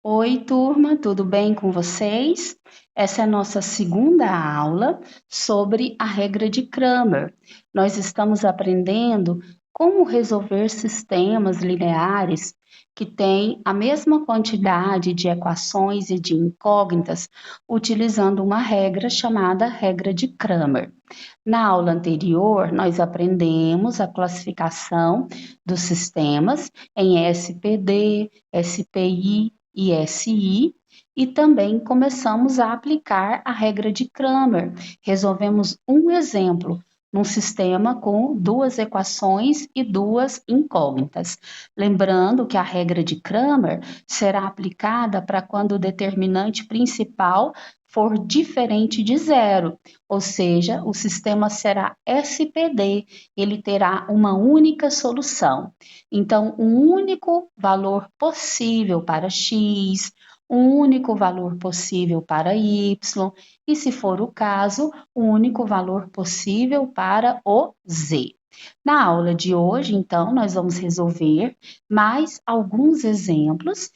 Oi, turma, tudo bem com vocês? Essa é a nossa segunda aula sobre a regra de Cramer. Nós estamos aprendendo como resolver sistemas lineares que têm a mesma quantidade de equações e de incógnitas utilizando uma regra chamada regra de Cramer. Na aula anterior, nós aprendemos a classificação dos sistemas em SPD, SPI e SI, e também começamos a aplicar a regra de Cramer. Resolvemos um exemplo num sistema com duas equações e duas incógnitas. Lembrando que a regra de Cramer será aplicada para quando o determinante principal for diferente de zero, ou seja, o sistema será SPD, ele terá uma única solução. Então, um único valor possível para x, um único valor possível para y, e, se for o caso, um único valor possível para o z. Na aula de hoje, então, nós vamos resolver mais alguns exemplos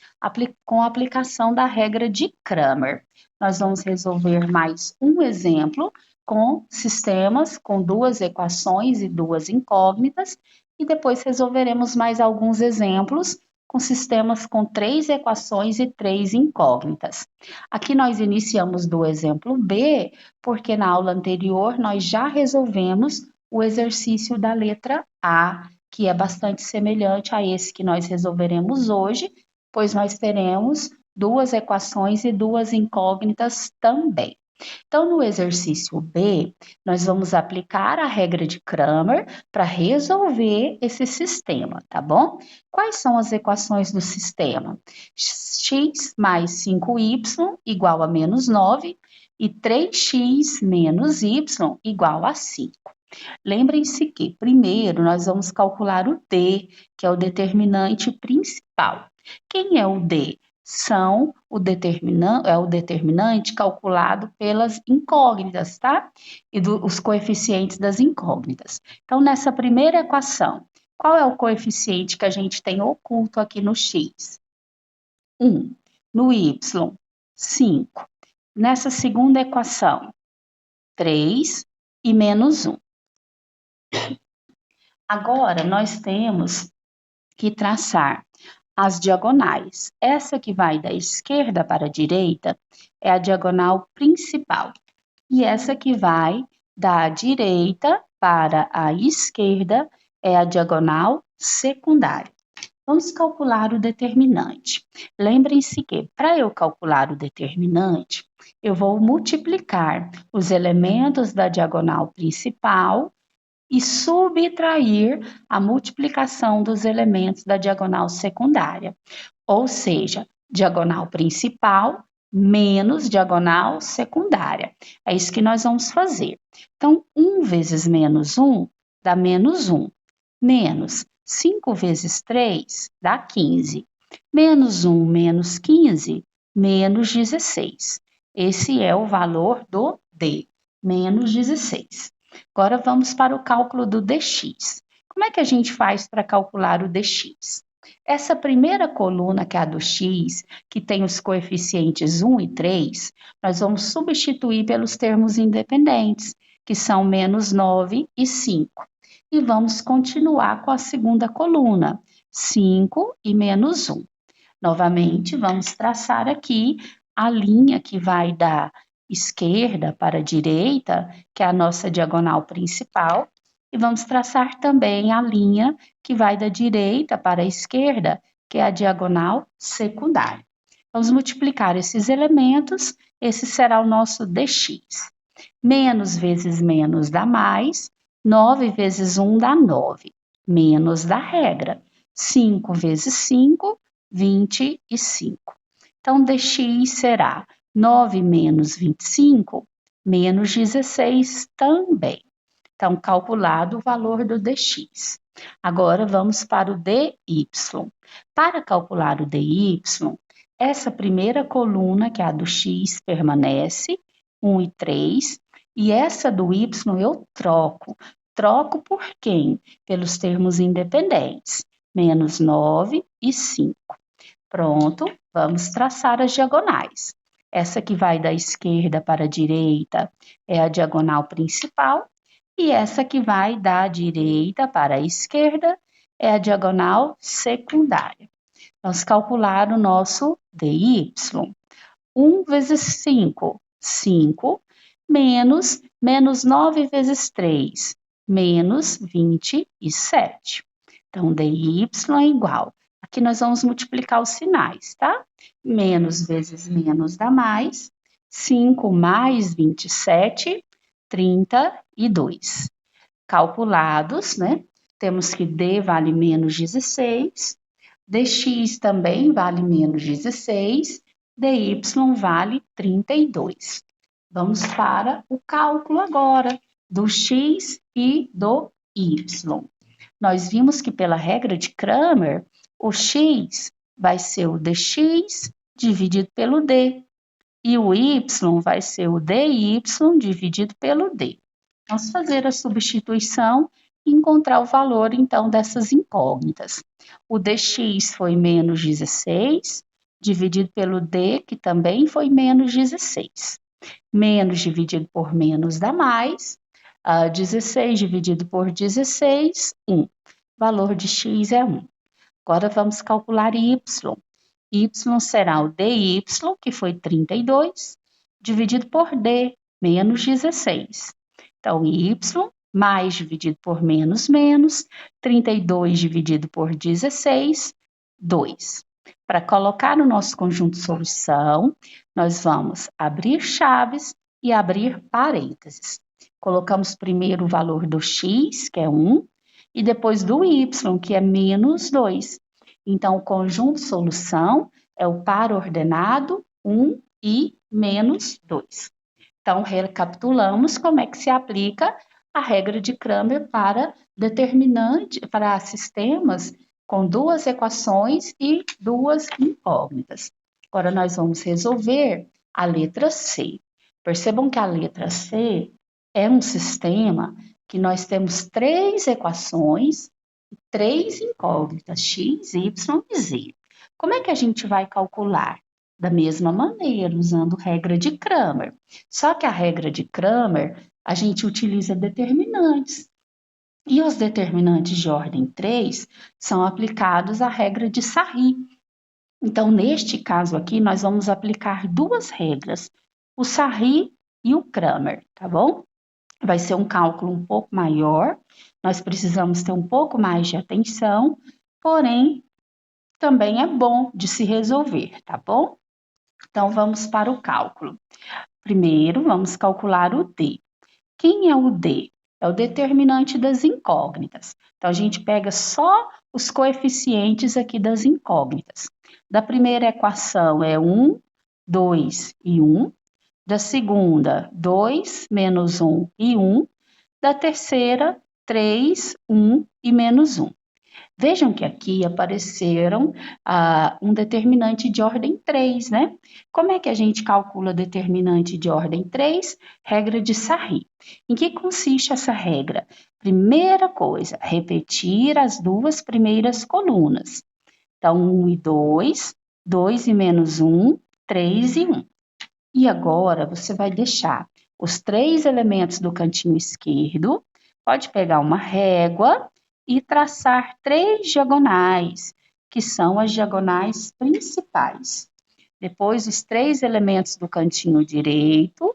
com a aplicação da regra de Cramer. Nós vamos resolver mais um exemplo com sistemas com duas equações e duas incógnitas, e depois resolveremos mais alguns exemplos com sistemas com três equações e três incógnitas. Aqui nós iniciamos do exemplo B, porque na aula anterior nós já resolvemos o exercício da letra A, que é bastante semelhante a esse que nós resolveremos hoje, pois nós teremos duas equações e duas incógnitas também. Então, no exercício B, nós vamos aplicar a regra de Cramer para resolver esse sistema, tá bom? Quais são as equações do sistema? X mais 5y igual a menos 9 e 3x menos y igual a 5. Lembrem-se que, primeiro, nós vamos calcular o D, que é o determinante principal. Quem é o D? É o determinante calculado pelas incógnitas, tá? E os coeficientes das incógnitas. Então, nessa primeira equação, qual é o coeficiente que a gente tem oculto aqui no x? 1. No y, 5. Nessa segunda equação, 3 e menos 1. Agora, nós temos que traçar as diagonais. Essa que vai da esquerda para a direita é a diagonal principal. E essa que vai da direita para a esquerda é a diagonal secundária. Vamos calcular o determinante. Lembrem-se que, para eu calcular o determinante, eu vou multiplicar os elementos da diagonal principal e subtrair a multiplicação dos elementos da diagonal secundária, ou seja, diagonal principal menos diagonal secundária. É isso que nós vamos fazer. Então, 1 vezes menos 1 dá menos 1, menos 5 vezes 3 dá 15, menos 1 menos 15, menos 16. Esse é o valor do D, menos 16. Agora vamos para o cálculo do dx. Como é que a gente faz para calcular o dx? Essa primeira coluna, que é a do x, que tem os coeficientes 1 e 3, nós vamos substituir pelos termos independentes, que são menos 9 e 5. E vamos continuar com a segunda coluna, 5 e menos 1. Novamente, vamos traçar aqui a linha que vai da esquerda para a direita, que é a nossa diagonal principal, e vamos traçar também a linha que vai da direita para a esquerda, que é a diagonal secundária. Vamos multiplicar esses elementos, esse será o nosso dx. Menos vezes menos dá mais, 9 vezes 1 dá 9, menos da regra. 5 vezes 5, 25. Então, dx será 9 menos 25, menos 16 também. Então, calculado o valor do dx. Agora, vamos para o dy. Para calcular o dy, essa primeira coluna, que é a do x, permanece, 1 e 3, e essa do y eu troco. Troco por quem? Pelos termos independentes, menos 9 e 5. Pronto, vamos traçar as diagonais. Essa que vai da esquerda para a direita é a diagonal principal, e essa que vai da direita para a esquerda é a diagonal secundária. Vamos calcular o nosso DY. 1 vezes 5, 5, menos 9 vezes 3, menos 27. Então, DY é igual. Aqui nós vamos multiplicar os sinais, tá? Menos vezes menos dá mais. 5 mais 27, 32. Calculados, né? Temos que D vale menos 16, dx também vale menos 16, dy vale 32. Vamos para o cálculo agora do x e do y. Nós vimos que pela regra de Cramer, o x vai ser o dx dividido pelo d, e o y vai ser o dy dividido pelo d. Vamos fazer a substituição e encontrar o valor, então, dessas incógnitas. O dx foi menos 16, dividido pelo d, que também foi menos 16. Menos dividido por menos dá mais. 16 dividido por 16, 1. Valor de x é 1. Agora vamos calcular y. Y será o dy, que foi 32, dividido por d, menos 16. Então, y mais dividido por menos, 32 dividido por 16, 2. Para colocar no nosso conjunto de solução, nós vamos abrir chaves e abrir parênteses. Colocamos primeiro o valor do x, que é 1, e depois do y, que é menos 2. Então, o conjunto de solução é o par ordenado 1 e menos 2. Então, recapitulamos como é que se aplica a regra de Cramer para para sistemas com duas equações e duas incógnitas. Agora, nós vamos resolver a letra C. Percebam que a letra C é um sistema que nós temos três equações e três incógnitas, x, y e z. Como é que a gente vai calcular? Da mesma maneira, usando regra de Cramer. Só que a regra de Cramer, a gente utiliza determinantes. E os determinantes de ordem 3 são aplicados à regra de Sarri. Então, neste caso aqui, nós vamos aplicar duas regras, o Sarri e o Cramer, tá bom? Vai ser um cálculo um pouco maior, nós precisamos ter um pouco mais de atenção, porém, também é bom de se resolver, tá bom? Então, vamos para o cálculo. Primeiro, vamos calcular o D. Quem é o D? É o determinante das incógnitas. Então, a gente pega só os coeficientes aqui das incógnitas. Da primeira equação é 1, 2 e 1. Da segunda, 2, menos 1 e 1. Da terceira, 3, 1 e menos 1. Vejam que aqui apareceram um determinante de ordem 3, né? Como é que a gente calcula determinante de ordem 3? Regra de Sarri. Em que consiste essa regra? Primeira coisa, repetir as duas primeiras colunas. Então, 1 e 2, 2 e menos 1, 3 e 1. E agora, você vai deixar os três elementos do cantinho esquerdo, pode pegar uma régua e traçar três diagonais, que são as diagonais principais. Depois, os três elementos do cantinho direito,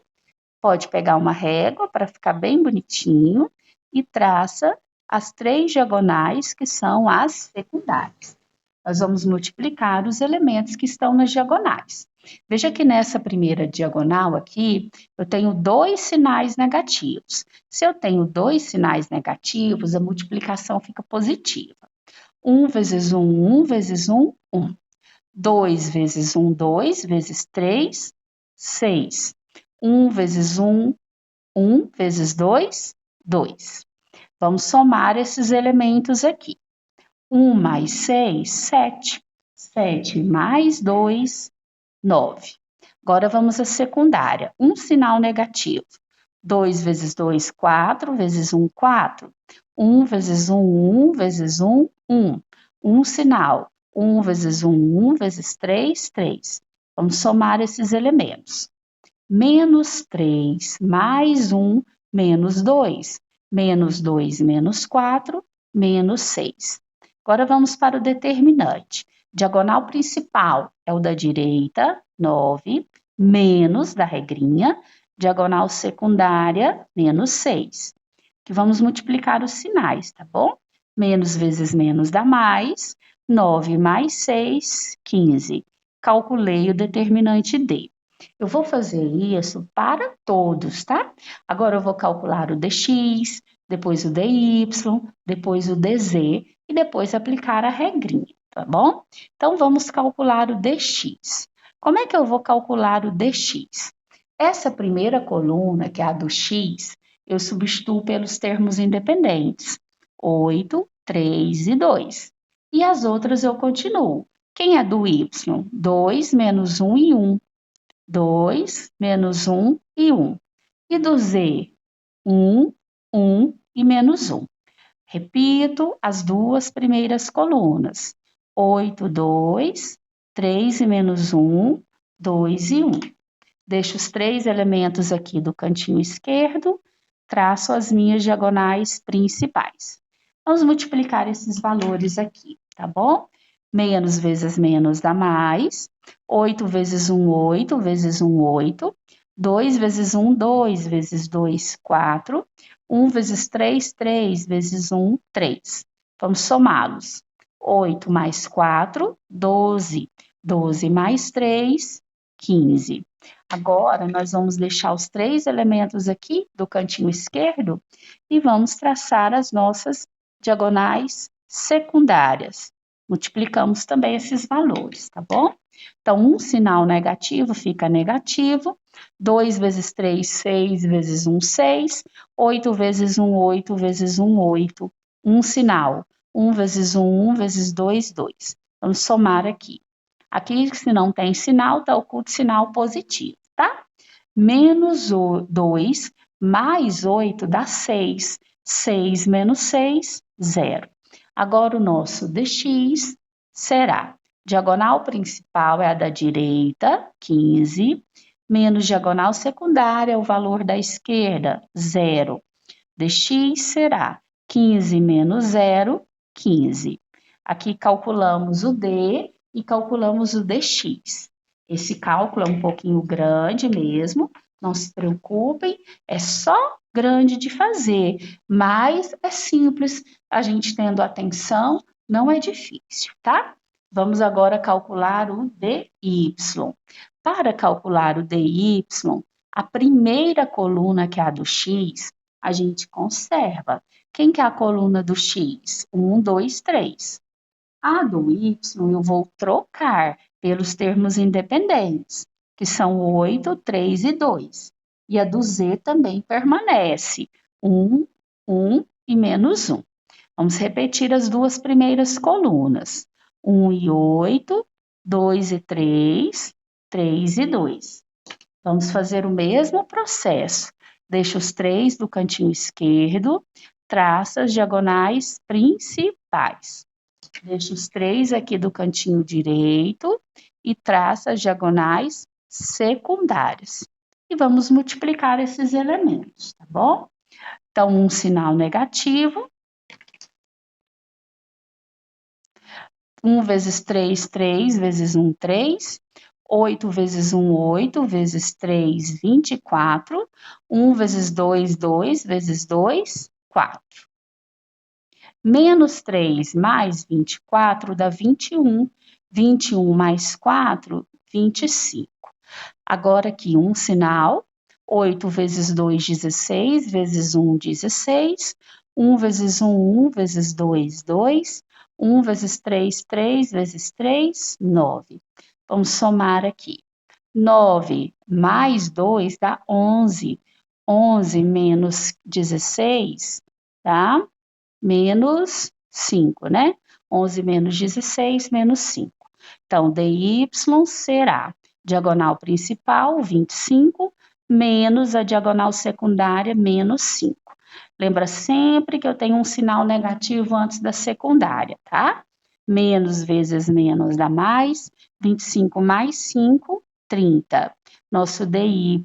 pode pegar uma régua para ficar bem bonitinho e traça as três diagonais, que são as secundárias. Nós vamos multiplicar os elementos que estão nas diagonais. Veja que nessa primeira diagonal aqui, eu tenho dois sinais negativos. Se eu tenho dois sinais negativos, a multiplicação fica positiva. 1 vezes 1, 1 vezes 1, 1. 2 vezes 1, 2 vezes 3, 6. 1 vezes 1, 1 vezes 2, 2. Vamos somar esses elementos aqui. 1 mais 6, 7. 7 mais 2, 9. Agora vamos à secundária. Um sinal negativo. 2 vezes 2, 4, vezes 1, 4. 1 vezes 1, 1, vezes 1, 1. Um sinal. 1 vezes 1 vezes 3, 3. Vamos somar esses elementos. Menos 3 mais 1, menos 2. Menos 2 menos 4, menos 6. Agora vamos para o determinante. Diagonal principal é o da direita, 9, menos da regrinha. Diagonal secundária, menos 6. Que vamos multiplicar os sinais, tá bom? Menos vezes menos dá mais. 9 mais 6, 15. Calculei o determinante D. Eu vou fazer isso para todos, tá? Agora eu vou calcular o dx, depois o dy, depois o dz e depois aplicar a regrinha, tá bom? Então vamos calcular o dx. Como é que eu vou calcular o dx? Essa primeira coluna, que é a do x, eu substituo pelos termos independentes. 8, 3 e 2. E as outras eu continuo. Quem é do y? 2 menos 1 e 1. 2 menos 1 e 1. E do z? 1, 1 e menos 1. Repito as duas primeiras colunas. 8, 2, 3 e menos 1, 2 e 1. Deixo os três elementos aqui do cantinho esquerdo, traço as minhas diagonais principais. Vamos multiplicar esses valores aqui, tá bom? Menos vezes menos dá mais. 8 vezes 1, 8, vezes 1, 8. 2 vezes 1, 2, vezes 2, 4. 1 vezes 3, 3, vezes 1, 3. Vamos somá-los. 8 mais 4, 12. 12 mais 3, 15. Agora, nós vamos deixar os três elementos aqui do cantinho esquerdo e vamos traçar as nossas diagonais secundárias. Multiplicamos também esses valores, tá bom? Então, um sinal negativo fica negativo. 2 vezes 3, 6, vezes 1, 6. 8 vezes 1, 8, vezes 1, 8. Um sinal. 1 vezes 1, 1 vezes 2, 2. Vamos somar aqui. Aqui, se não tem sinal, está oculto sinal positivo, tá? Menos 2 mais 8 dá 6. 6 menos 6, 0. Agora, o nosso dx será: diagonal principal é a da direita, 15, menos diagonal secundária é o valor da esquerda, 0. Dx será 15 menos 0, 15. Aqui calculamos o d e calculamos o dx. Esse cálculo é um pouquinho grande mesmo, não se preocupem, é só grande de fazer, mas é simples, a gente tendo atenção, não é difícil, tá? Vamos agora calcular o dy. Para calcular o dy, a primeira coluna, que é a do x, a gente conserva. Quem que é a coluna do x? 1, 2, 3. A do y eu vou trocar pelos termos independentes, que são 8, 3 e 2. E a do z também permanece, 1, 1 e menos 1. Vamos repetir as duas primeiras colunas, 1 e 8, 2 e 3, 3 e 2. Vamos fazer o mesmo processo. Deixa os 3 do cantinho esquerdo, traça as diagonais principais. Deixa os 3 aqui do cantinho direito e traça as diagonais secundárias. E vamos multiplicar esses elementos, tá bom? Então, um sinal negativo. 1 vezes 3, 3, vezes 1, 3. 8 vezes 1, 8, vezes 3, 24. 1 vezes 2, 2, vezes 2, 4. Menos 3 mais 24 dá 21. 21 mais 4, 25. Agora aqui um sinal. 8 vezes 2, 16, vezes 1, 16. 1 vezes 1, 1, vezes 2, 2. 1 vezes 3, 3, vezes 3, 9. Vamos somar aqui. 9 mais 2 dá 11. 11 menos 16 dá menos 5, né? 11 menos 16, menos 5. Então, dy será diagonal principal, 25, menos a diagonal secundária, menos 5. Lembra sempre que eu tenho um sinal negativo antes da secundária, tá? Menos vezes menos dá mais. 25 mais 5, 30. Nosso dy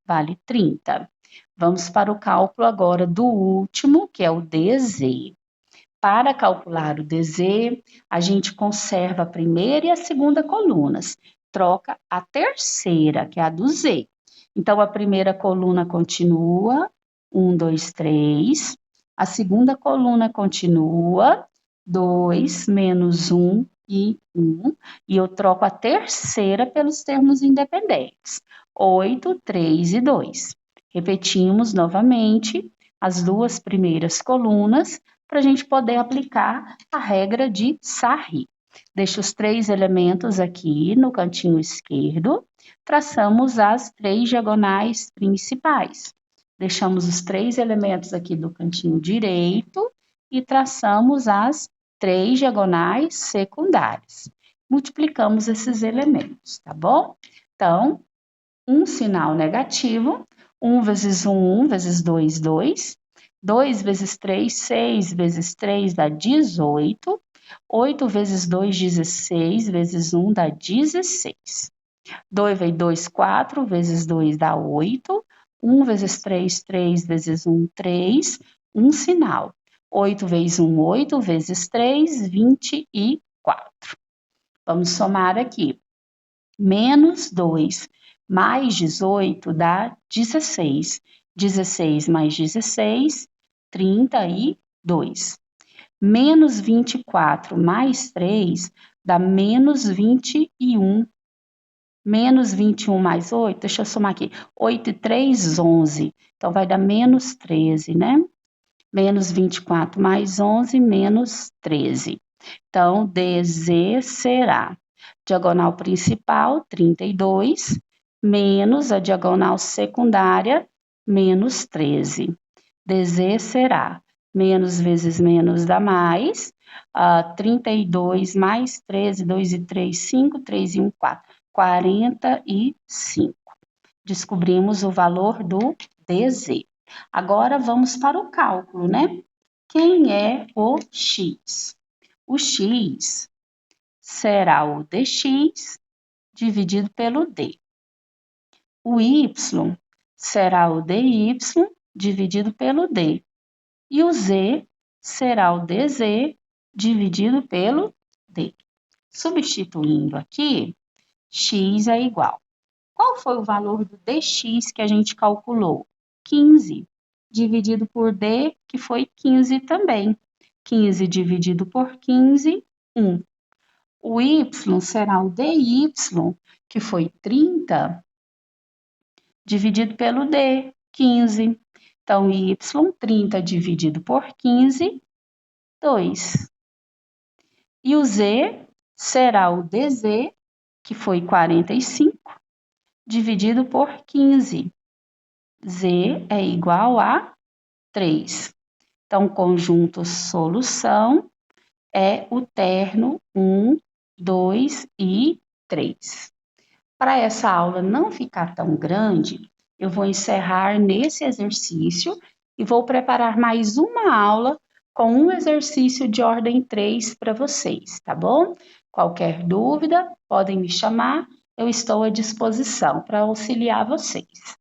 vale 30. Vamos para o cálculo agora do último, que é o dz. Para calcular o dz, a gente conserva a primeira e a segunda colunas. Troca a terceira, que é a do z. Então, a primeira coluna continua, 1, 2, 3. A segunda coluna continua, 2, menos 1 e 1. E eu troco a terceira pelos termos independentes, 8, 3 e 2. Repetimos novamente as duas primeiras colunas, para a gente poder aplicar a regra de Sarri. Deixo os 3 elementos aqui no cantinho esquerdo, traçamos as 3 diagonais principais. Deixamos os 3 elementos aqui do cantinho direito e traçamos as 3 diagonais secundárias. Multiplicamos esses elementos, tá bom? Então, um sinal negativo, 1 vezes 1, 1 vezes 2, 2. 2 vezes 3, 6 vezes 3 dá 18. 8 vezes 2, 16 vezes 1 dá 16. 2 vezes 2, 4 vezes 2 dá 8. 1 vezes 3, 3 vezes 1, 3. Um sinal. 8 vezes 1, 8 vezes 3, 24. Vamos somar aqui. Menos 2 mais 18 dá 16. 16 mais 16, 32. Menos 24 mais 3 dá menos 21. Menos 21 mais 8, deixa eu somar aqui. 8 e 3, 11. Então, vai dar menos 13, né? Menos 24 mais 11, menos 13. Então, DZ será diagonal principal, 32, menos a diagonal secundária, menos 13. DZ será menos vezes menos dá mais, 32 mais 13, 2 e 3, 5, 3 e 1, 4, 45. Descobrimos o valor do DZ. Agora, vamos para o cálculo, né? Quem é o X? O X será o dx dividido pelo d. O y será o dy dividido pelo d. E o z será o dz dividido pelo d. Substituindo aqui, x é igual. Qual foi o valor do dx que a gente calculou? 15, dividido por d, que foi 15 também. 15 dividido por 15, 1. O y será o dy, que foi 30, dividido pelo d, 15. Então, y, 30 dividido por 15, 2. E o z será o dz, que foi 45, dividido por 15. Z é igual a 3. Então, conjunto solução é o terno 1, 2 e 3. Para essa aula não ficar tão grande, eu vou encerrar nesse exercício e vou preparar mais uma aula com um exercício de ordem 3 para vocês, tá bom? Qualquer dúvida, podem me chamar, eu estou à disposição para auxiliar vocês.